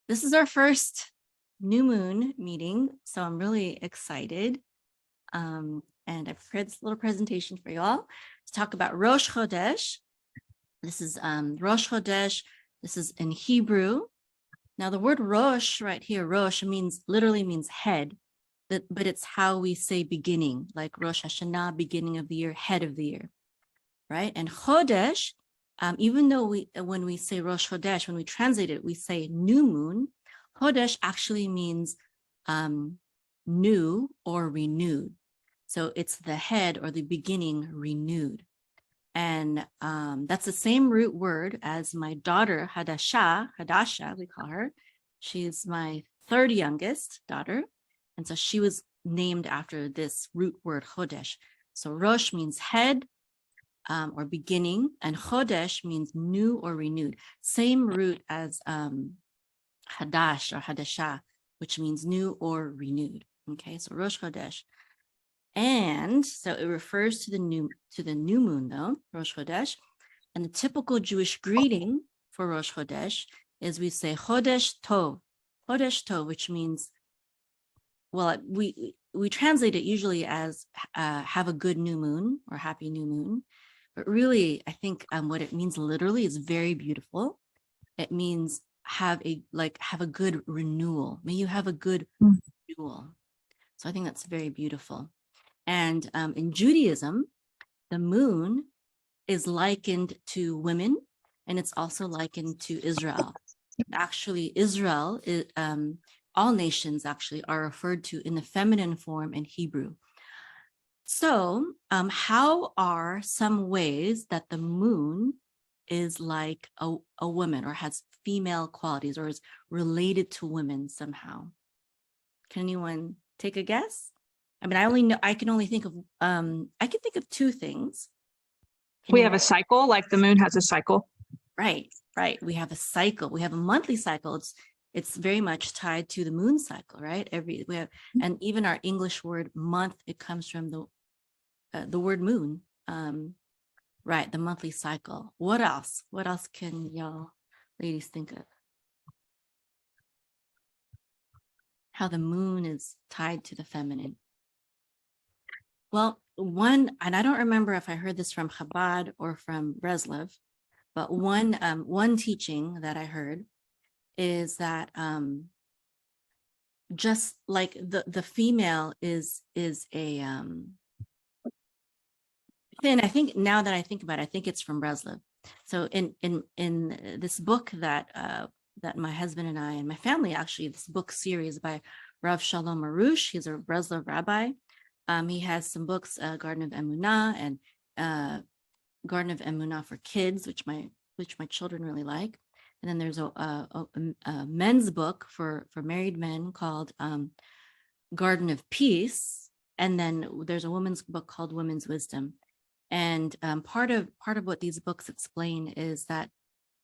This is our first new moon meeting, so I'm really excited. And I've prepared this little presentation for you all to talk about Rosh Hodesh. This is Rosh Hodesh. This is in Hebrew. Now the word Rosh right here, Rosh literally means head, but it's how we say beginning, like Rosh Hashanah, beginning of the year, head of the year, right? And Hodesh, even though when we say Rosh Hodesh, when we translate it, we say new moon. Hodesh actually means new or renewed. So it's the head or the beginning renewed. And that's the same root word as my daughter, Hadasha, we call her. She's my third youngest daughter. And so she was named after this root word, Hodesh. So Rosh means head or beginning, and Hodesh means new or renewed. Same root as Hadash or Hadasha, which means new or renewed. Okay, so Rosh Hodesh. And so it refers to the new moon, though, Rosh Hodesh. And the typical Jewish greeting for Rosh Hodesh is we say Hodesh Tov, which means, well, we translate it usually as have a good new moon or happy new moon. But really, I think what it means literally is very beautiful. It means have a good renewal. May you have a good renewal. So I think that's very beautiful. And in Judaism, the moon is likened to women, and it's also likened to Israel. Actually, Israel, all nations actually are referred to in the feminine form in Hebrew. So how are some ways that the moon is like a woman or has female qualities or is related to women somehow? Can anyone take a guess? I mean, I can only think of two things. We have a cycle, like the moon has a cycle. Right. We have a cycle. We have a monthly cycle. It's very much tied to the moon cycle, right? And even our English word month, it comes from the word moon. Right, the monthly cycle. What else? What else can y'all ladies think of? How the moon is tied to the feminine. Well, and I don't remember if I heard this from Chabad or from Breslov, but one teaching that I heard is that just like the female is a and I think now that I think about it, I think it's from Breslov. So in this book that my husband and I and my family, actually, this book series by Rav Shalom Arush, he's a Breslov rabbi. He has some books, Garden of Emunah and Garden of Emunah for Kids, which my children really like. And then there's a men's book for married men called Garden of Peace. And then there's a woman's book called Women's Wisdom. And part of what these books explain is that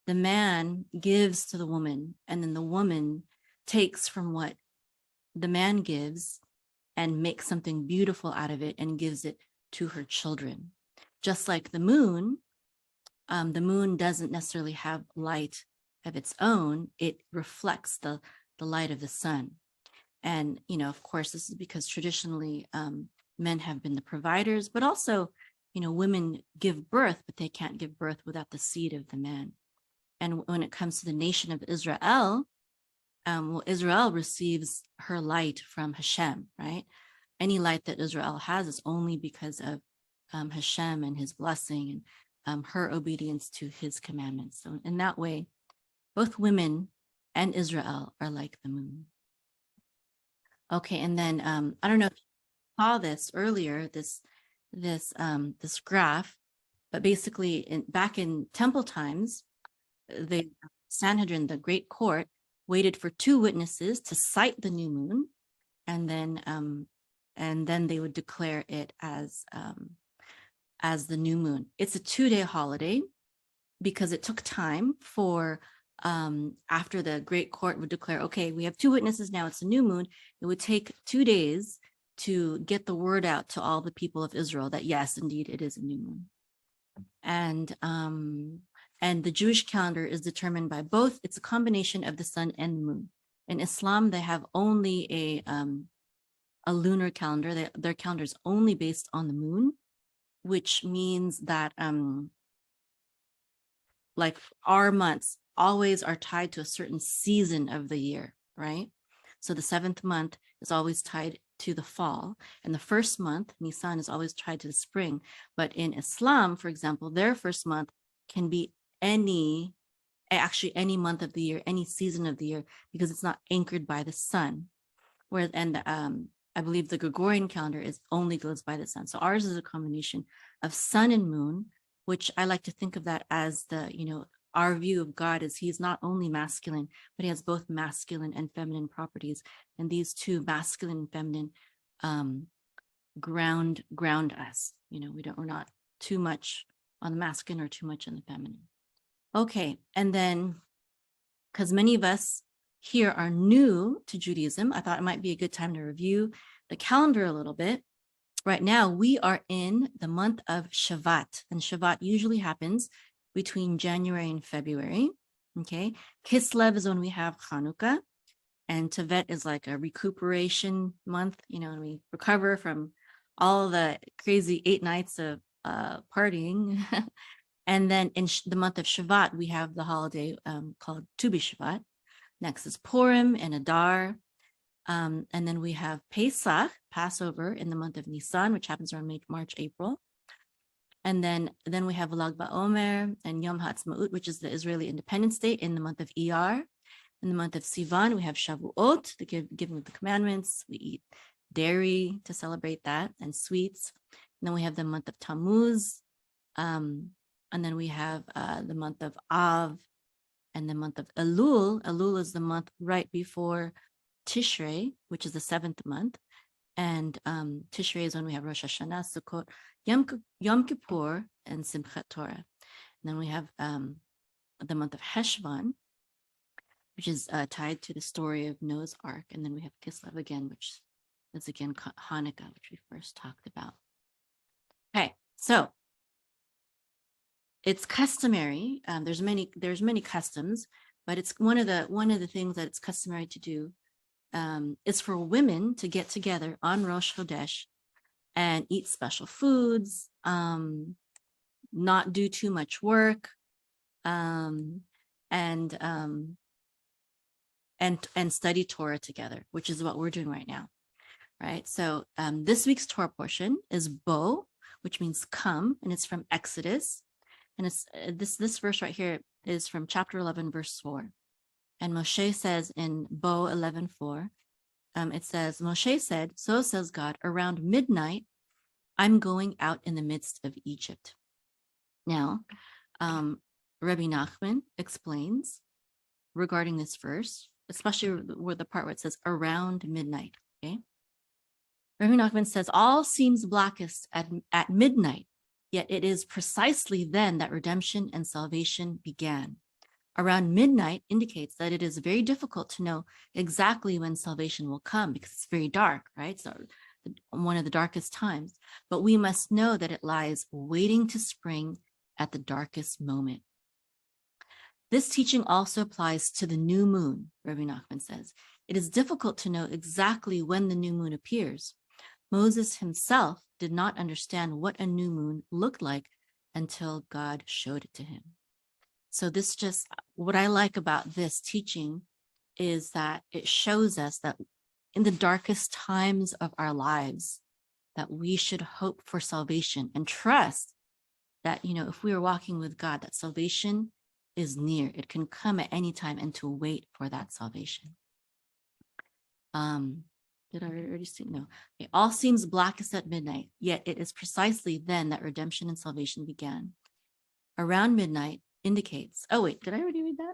the man gives to the woman, and then the woman takes from what the man gives and makes something beautiful out of it and gives it to her children. Just like the moon doesn't necessarily have light of its own. It reflects the light of the sun. And, of course, this is because traditionally men have been the providers, but also, women give birth, but they can't give birth without the seed of the man. And when it comes to the nation of Israel, Israel receives her light from Hashem, right? Any light that Israel has is only because of Hashem and his blessing and her obedience to his commandments. So in that way, both women and Israel are like the moon. Okay, and then I don't know if you saw this earlier, this graph, but basically back in temple times, the Sanhedrin, the great court, waited for two witnesses to sight the new moon, and then they would declare it as the new moon. It's a 2-day holiday because it took time for after the great court would declare, okay, we have two witnesses now, it's a new moon. It would take 2 days to get the word out to all the people of Israel that yes, indeed, it is a new moon. And And the Jewish calendar is determined by both. It's a combination of the sun and the moon. In Islam, they have only a lunar calendar. Their calendar is only based on the moon, which means that like our months always are tied to a certain season of the year, right? So the 7th month is always tied to the fall, and the first month, Nisan, is always tied to the spring. But in Islam, for example, their first month can be any month of the year, any season of the year, because it's not anchored by the sun. Whereas, and I believe the Gregorian calendar only goes by the sun. So ours is a combination of sun and moon, which I like to think of that as our view of God is he's not only masculine, but he has both masculine and feminine properties. And these two, masculine and feminine, ground us. We're not too much on the masculine or too much on the feminine. Okay, and then because many of us here are new to Judaism, I thought it might be a good time to review the calendar a little bit. Right now, we are in the month of Shevat, and Shevat usually happens between January and February. Okay, Kislev is when we have Hanukkah, and Tevet is like a recuperation month, and we recover from all the crazy 8 nights of partying. And then in the month of Shevat, we have the holiday called Tu B'Shvat. Next is Purim and Adar. And then we have Pesach, Passover, in the month of Nisan, which happens around March, April. And then we have Lag BaOmer and Yom HaAtzmaut, which is the Israeli Independence Day, in the month of Iyar. In the month of Sivan, we have Shavuot, the giving of the commandments. We eat dairy to celebrate that, and sweets. And then we have the month of Tammuz. And then we have the month of Av and the month of Elul. Elul is the month right before Tishrei, which is the 7th month. And Tishrei is when we have Rosh Hashanah, Sukkot, Yom Kippur, and Simchat Torah. And then we have the month of Heshvan, which is tied to the story of Noah's Ark. And then we have Kislev again, which is again Hanukkah, which we first talked about. Okay, so it's customary. There's many customs, but it's one of the things that it's customary to do is for women to get together on Rosh Hodesh and eat special foods, not do too much work, and study Torah together, which is what we're doing right now, right? So this week's Torah portion is Bo, which means come, and it's from Exodus. And it's this verse right here is from chapter 11, verse 4. And Moshe says in Bo 11:4, it says, Moshe said, so says God, around midnight, I'm going out in the midst of Egypt. Now, Rebbe Nachman explains regarding this verse, especially where the part where it says around midnight, okay? Rebbe Nachman says, all seems blackest at midnight, yet it is precisely then that redemption and salvation began. Around midnight indicates that it is very difficult to know exactly when salvation will come because it's very dark, right? So one of the darkest times. But we must know that it lies waiting to spring at the darkest moment. This teaching also applies to the new moon, Rebbe Nachman says. It is difficult to know exactly when the new moon appears. Moses himself did not understand what a new moon looked like until God showed it to him. So what I like about this teaching is that it shows us that in the darkest times of our lives, that we should hope for salvation and trust that, if we are walking with God, that salvation is near. It can come at any time, and to wait for that salvation. Did I already see? No. Okay. All seems blackest at midnight, yet it is precisely then that redemption and salvation began. Around midnight indicates, oh wait, did I already read that?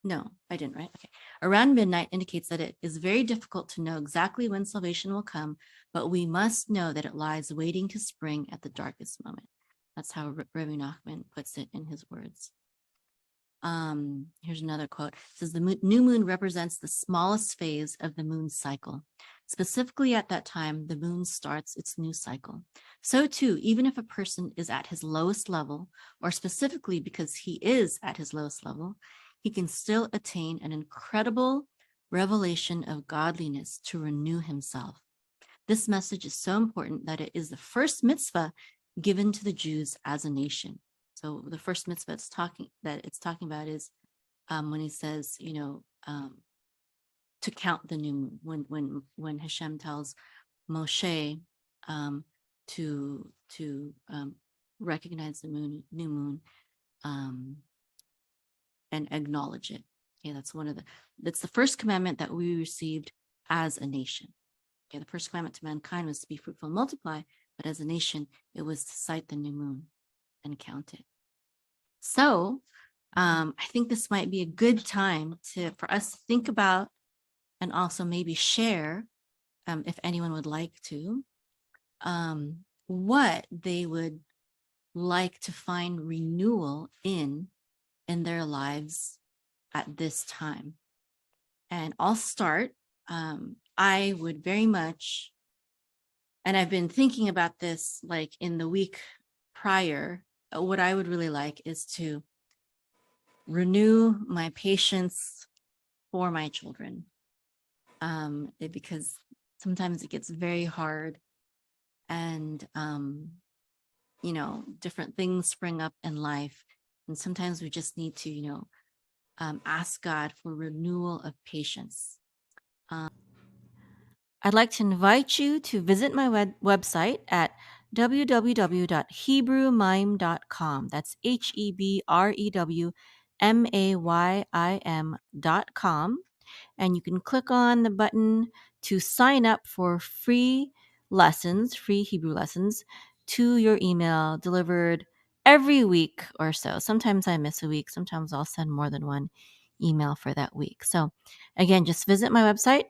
No, I didn't, right? Okay. Around midnight indicates that it is very difficult to know exactly when salvation will come, but we must know that it lies waiting to spring at the darkest moment. That's how Rebbe Nachman puts it in his words. Here's another quote. It says, the new moon represents the smallest phase of the moon's cycle. Specifically at that time, the moon starts its new cycle. So too, even if a person is at his lowest level, or specifically because he is at his lowest level, he can still attain an incredible revelation of godliness to renew himself. This message is so important that it is the first mitzvah given to the Jews as a nation. So the first mitzvah it's talking about is when he says, to count the new moon. When Hashem tells Moshe to recognize the new moon, and acknowledge it. Okay, that's the first commandment that we received as a nation. Okay, the first commandment to mankind was to be fruitful and multiply, but as a nation, it was to sight the new moon and count it. So I think this might be a good time for us to think about and also maybe share, if anyone would like to, what they would like to find renewal in their lives at this time. And I'll start. I would very much, and I've been thinking about this like in the week prior, what I would really like is to renew my patience for my children. Because sometimes it gets very hard, and different things spring up in life, and sometimes we just need to ask God for renewal of patience. I'd like to invite you to visit my website at www.hebrewmime.com. That's HEBREWMAYIM.com. And you can click on the button to sign up for free Hebrew lessons to your email, delivered every week or so. Sometimes I miss a week. Sometimes I'll send more than one email for that week. So again, just visit my website,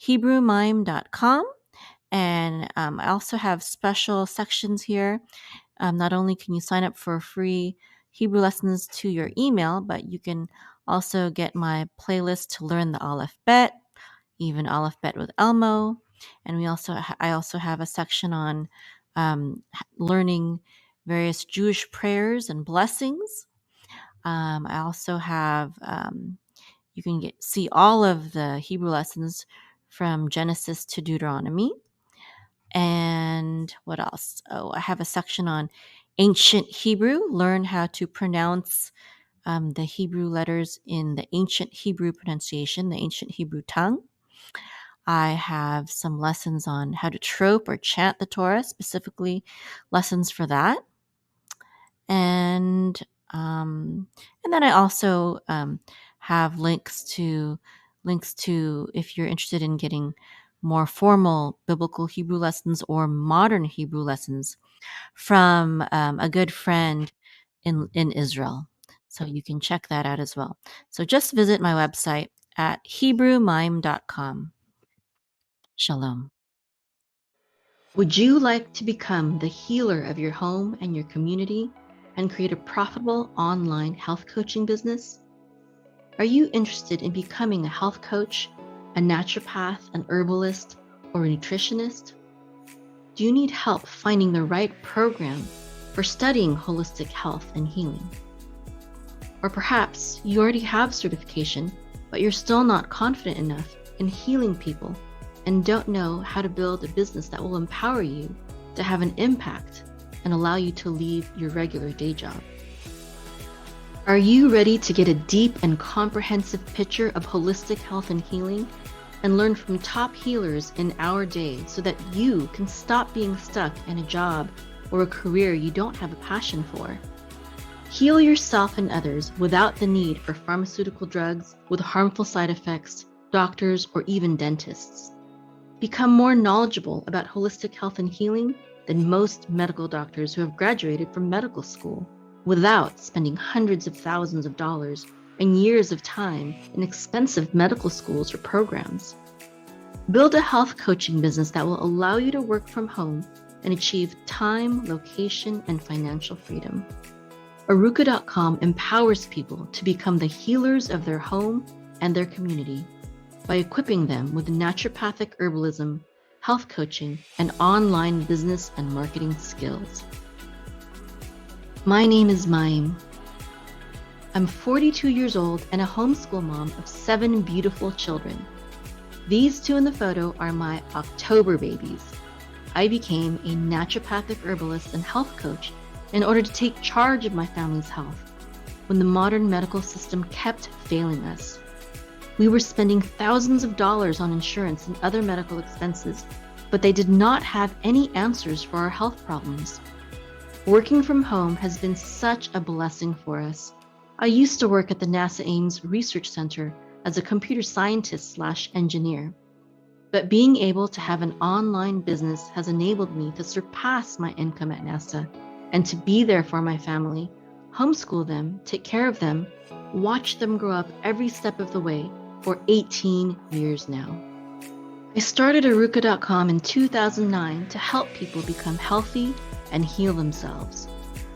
HebrewMime.com. And I also have special sections here. Not only can you sign up for free Hebrew lessons to your email, but you can also get my playlist to learn the Aleph Bet, even Aleph Bet with Elmo. And I also have a section on learning various Jewish prayers and blessings. I also have, you can see all of the Hebrew lessons from Genesis to Deuteronomy. And what else? Oh, I have a section on ancient Hebrew, learn how to pronounce the Hebrew letters in the ancient Hebrew pronunciation, the ancient Hebrew tongue. I have some lessons on how to trope or chant the Torah, specifically lessons for that. And then I also have links to if you're interested in getting more formal biblical Hebrew lessons or modern Hebrew lessons from a good friend in Israel. So you can check that out as well. So just visit my website at HebrewMime.com. Shalom. Would you like to become the healer of your home and your community and create a profitable online health coaching business? Are you interested in becoming a health coach, a naturopath, an herbalist, or a nutritionist? Do you need help finding the right program for studying holistic health and healing? Or perhaps you already have certification, but you're still not confident enough in healing people and don't know how to build a business that will empower you to have an impact and allow you to leave your regular day job. Are you ready to get a deep and comprehensive picture of holistic health and healing and learn from top healers in our day so that you can stop being stuck in a job or a career you don't have a passion for? Heal yourself and others without the need for pharmaceutical drugs with harmful side effects, doctors, or even dentists. Become more knowledgeable about holistic health and healing than most medical doctors who have graduated from medical school without spending hundreds of thousands of dollars and years of time in expensive medical schools or programs. Build a health coaching business that will allow you to work from home and achieve time, location, and financial freedom. Aruka.com empowers people to become the healers of their home and their community. by equipping them with naturopathic herbalism, health coaching, and online business and marketing skills. My name is Maim. I'm 42 years old and a homeschool mom of 7 beautiful children. These 2 in the photo are my October babies. I became a naturopathic herbalist and health coach in order to take charge of my family's health when the modern medical system kept failing us. We were spending thousands of dollars on insurance and other medical expenses, but they did not have any answers for our health problems. Working from home has been such a blessing for us. I used to work at the NASA Ames Research Center as a computer scientist/engineer. But being able to have an online business has enabled me to surpass my income at NASA and to be there for my family, homeschool them, take care of them, watch them grow up every step of the way for 18 years now. I started Aruka.com in 2009 to help people become healthy and heal themselves.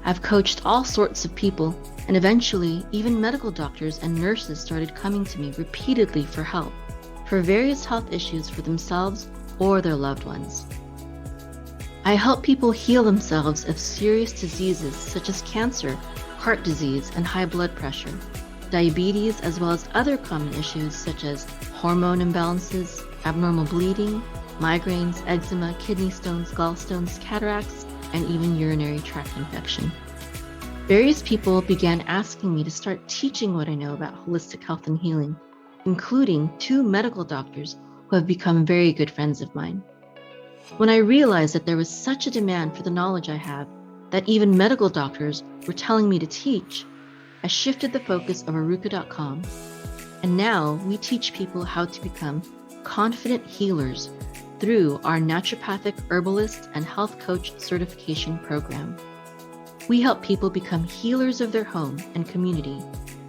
I've coached all sorts of people, and eventually even medical doctors and nurses started coming to me repeatedly for help for various health issues for themselves or their loved ones. I help people heal themselves of serious diseases such as cancer, heart disease, and high blood pressure, diabetes, as well as other common issues such as hormone imbalances, abnormal bleeding, migraines, eczema, kidney stones, gallstones, cataracts, and even urinary tract infection. Various people began asking me to start teaching what I know about holistic health and healing, including 2 medical doctors who have become very good friends of mine. When I realized that there was such a demand for the knowledge I have that even medical doctors were telling me to teach, I shifted the focus of Aruka.com, and now we teach people how to become confident healers through our naturopathic herbalist and health coach certification program. We help people become healers of their home and community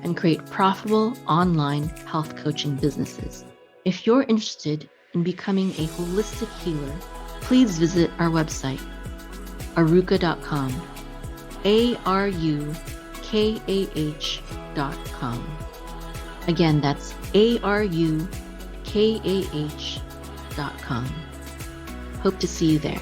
and create profitable online health coaching businesses. If you're interested in becoming a holistic healer, please visit our website, Aruka.com, ARUKAH.com. Again, that's ARUKAH.com. Hope to see you there.